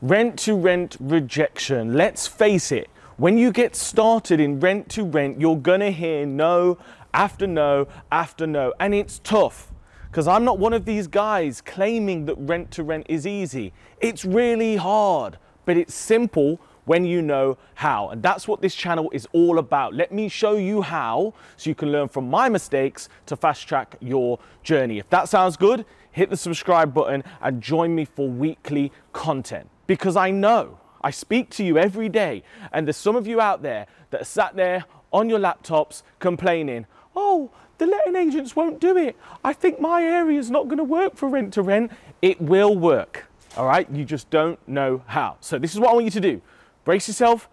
Rent to rent rejection. Let's face it, when you get started in rent to rent, you're gonna hear no after no after no, and it's tough because I'm not one of these guys claiming that rent to rent is easy. It's really hard, but it's simple when you know how. And that's what this channel is all about. Let me show you how so you can learn from my mistakes to fast track your journey. If that sounds good, hit the subscribe button and join me for weekly content. Because I know, I speak to you every day, and there's some of you out there that are sat there on your laptops complaining, oh, the letting agents won't do it. I think my area is not gonna work for rent to rent. It will work, all right? You just don't know how. So this is what I want you to do. Brace yourself,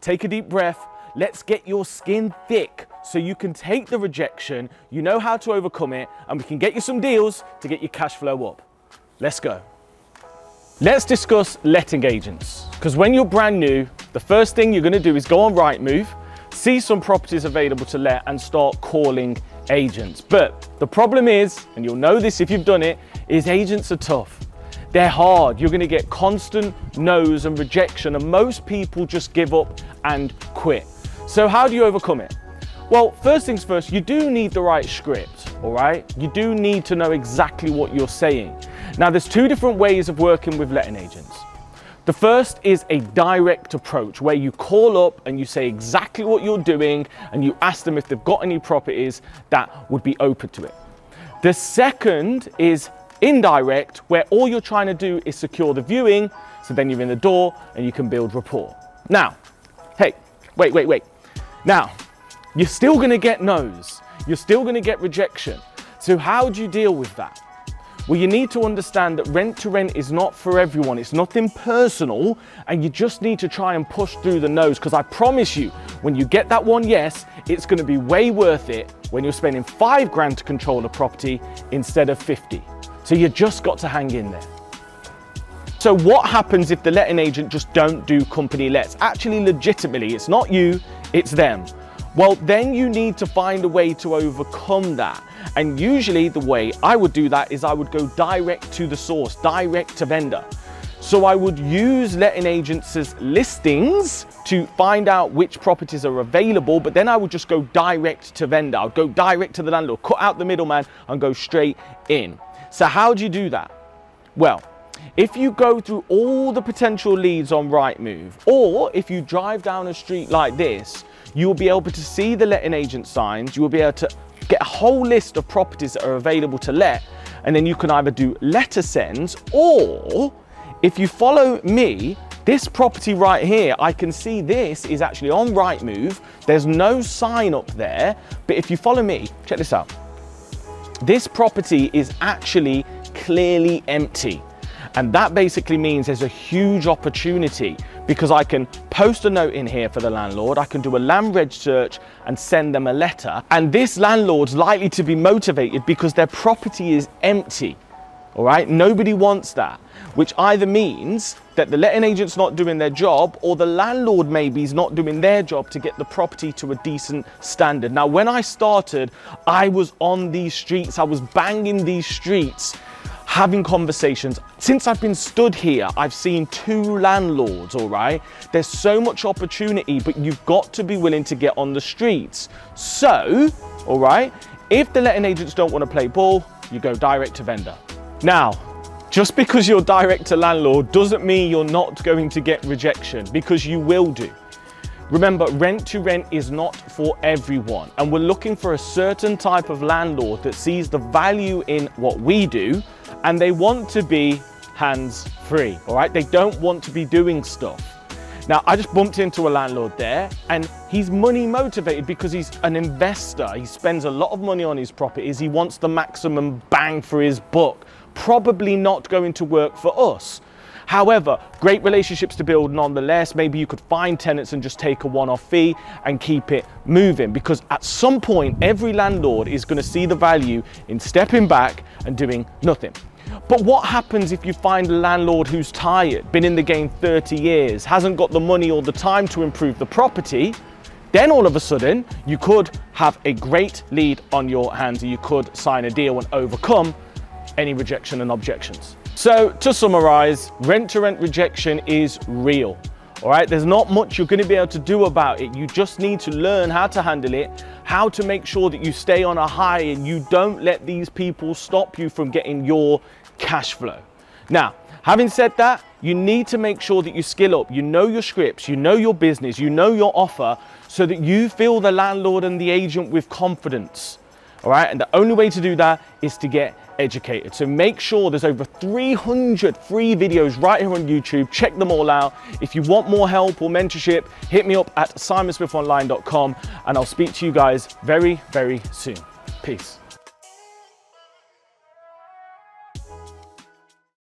take a deep breath. Let's get your skin thick so you can take the rejection, you know how to overcome it, and we can get you some deals to get your cash flow up. Let's go. Let's discuss letting agents, because when you're brand new, the first thing you're going to do is go on Rightmove, see some properties available to let, and start calling agents. But the problem is, and you'll know this if you've done it, is agents are tough. They're hard. You're going to get constant no's and rejection, and most people just give up and quit. So how do you overcome it? Well, first things first, you do need the right script, all right? You do need to know exactly what you're saying. Now, there's two different ways of working with letting agents. The first is a direct approach where you call up and you say exactly what you're doing and you ask them if they've got any properties that would be open to it. The second is indirect, where all you're trying to do is secure the viewing, so then you're in the door and you can build rapport. Now, hey, wait. Now, you're still gonna get no's. You're still gonna get rejection. So how do you deal with that? Well, you need to understand that rent to rent is not for everyone. It's nothing personal, and you just need to try and push through the no's, because I promise you, when you get that one yes, it's gonna be way worth it when you're spending 5 grand to control a property instead of 50. So you just got to hang in there. So what happens if the letting agent just don't do company lets? Actually, legitimately, it's not you, it's them. Well, then you need to find a way to overcome that. And usually the way I would do that is I would go direct to the source, direct to vendor. So I would use letting agents' listings to find out which properties are available, but then I would just go direct to vendor. I would go direct to the landlord, cut out the middleman and go straight in. So how do you do that? Well, if you go through all the potential leads on Rightmove, or if you drive down a street like this, you will be able to see the letting agent signs. You will be able to get a whole list of properties that are available to let, and then you can either do letter sends, or if you follow me, this property right here, I can see this is actually on Rightmove. There's no sign up there, but if you follow me, check this out. This property is actually clearly empty. And that basically means there's a huge opportunity, because I can post a note in here for the landlord, I can do a land reg search and send them a letter. And this landlord's likely to be motivated because their property is empty, all right? Nobody wants that, which either means that the letting agent's not doing their job, or the landlord maybe is not doing their job to get the property to a decent standard. Now, when I started, I was on these streets, I was banging these streets, having conversations. Since I've been stood here, I've seen 2 landlords, all right? There's so much opportunity, but you've got to be willing to get on the streets. So, all right, if the letting agents don't want to play ball, you go direct to vendor. Now, just because you're direct to landlord doesn't mean you're not going to get rejection, because you will do. Remember, rent to rent is not for everyone, and we're looking for a certain type of landlord that sees the value in what we do, and they want to be hands-free, all right? They don't want to be doing stuff. Now, I just bumped into a landlord there, and he's money motivated because he's an investor. He spends a lot of money on his properties. He wants the maximum bang for his buck. Probably not going to work for us. However, great relationships to build nonetheless. Maybe you could find tenants and just take a one-off fee and keep it moving, because at some point, every landlord is going to see the value in stepping back and doing nothing. But what happens if you find a landlord who's tired, been in the game 30 years, hasn't got the money or the time to improve the property? Then all of a sudden, you could have a great lead on your hands, and you could sign a deal and overcome any rejection and objections. So to summarize, rent-to-rent rejection is real. All right, there's not much you're going to be able to do about it. You just need to learn how to handle it, how to make sure that you stay on a high and you don't let these people stop you from getting your cash flow. Now, having said that, you need to make sure that you skill up. You know your scripts, you know your business, you know your offer, so that you fill the landlord and the agent with confidence. All right, and the only way to do that is to get educated. So make sure there's over 300 free videos right here on YouTube. Check them all out. If you want more help or mentorship, hit me up at simonsmithonline.com, and I'll speak to you guys very, very soon. Peace.